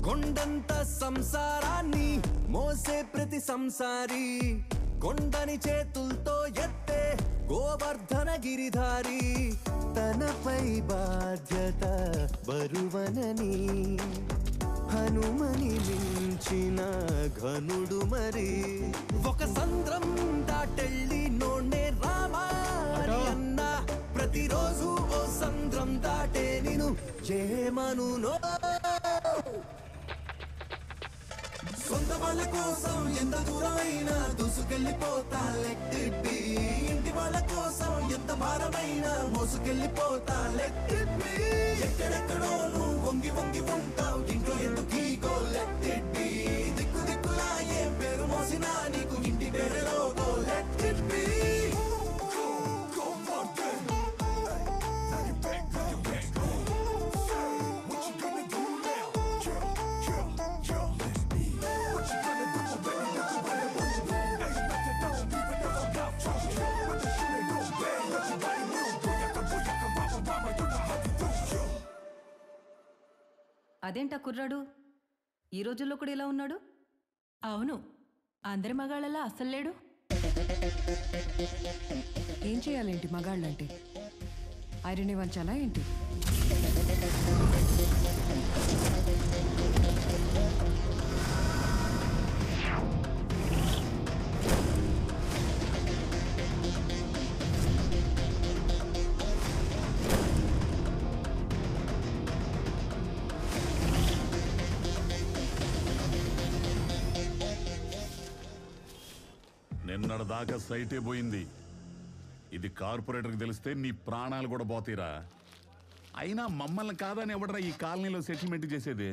కొండంత సంసారాన్ని మోసే ప్రతి సంసారి, కొండని చేతులతో ఎత్తే గోవర్ధన గిరిధారి, తనపై బాధ్యత బరువనని హనుమని మించిన ఘనుడు మరి. ఒక సంద్రం దాటెళ్ళి నోడే రామా అని అన్న, ప్రతిరోజు ఓ సంద్రం దాటే నిను ఏమనునో. సొంత వాళ్ళ కోసం ఎంత దూరమైనా దూసుకెళ్ళిపోతా లెట్ ఇట్ బి. ఇంటి వాళ్ళ కోసం ఎంత భారమైనా మోసుకెళ్ళిపోతా లెట్ ఇట్ బి. ఎక్కడెక్కడో నువ్వు వంగి వంగి ఉంటావు, ఇంట్లో ఎందుకు ఈగో లెట్ ఇట్ బి. దిక్కు దిక్కులా ఏం పేరు మోసినా నీకు ఇంటి పేరులోగో లెట్ ఇట్ బి. అదేంటా కుర్రాడు ఈ రోజుల్లో కూడా ఇలా ఉన్నాడు? అవును, అందరి మగాళ్ళలా అస్సలు లేడు. ఏం చేయాలేంటి మగాళ్ళంటే? ఐరన్ వంచాలా ఏంటి? నిన్నటిదాకా సైటే పోయింది. ఇది కార్పొరేటర్కి తెలిస్తే నీ ప్రాణాలు కూడా పోతీరా. అయినా మమ్మల్ని కాదని ఎవడరా ఈ కాలనీలో సెటిల్మెంట్ చేసేది?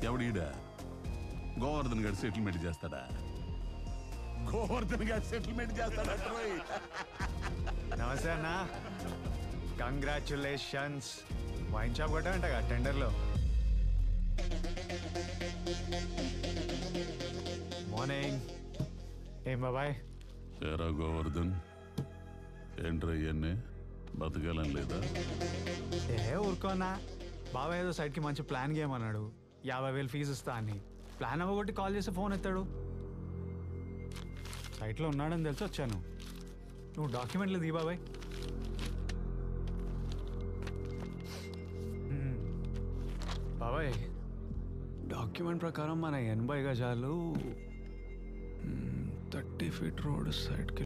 ఎవడీడా? గోవర్ధన్ గారు సెటిల్మెంట్ చేస్తాడా? గోవర్ధన్ గారు సెటిల్మెంట్ చేస్తాడా? నమస్తే అన్న, కంగ్రాచులేషన్స్. వైన్ షాప్ కొట్టా అంటగా టెండర్లో. మార్నింగ్. ఏం బాబాయ్? ఏరా గోవర్ధన్, ఏంట్రా ఇవన్నీ? బతకాలని లేదా? ఊరుకోనా బాబాయ్, ఏదో సైడ్కి మంచి ప్లాన్ గేమ్ అన్నాడు. 50,000 ఫీజు ఇస్తా అని. ప్లాన్ అవ్వగొట్టి కాల్ చేసి ఫోన్ ఎత్తాడు. సైట్లో ఉన్నాడని తెలిసి వచ్చాను. నువ్వు డాక్యుమెంట్లు దీ బాబాయ్. బాబాయ్, డాక్యుమెంట్ ప్రకారం మన 80 గజాలు 30 ఫీట్ రోడ్ సైడ్కి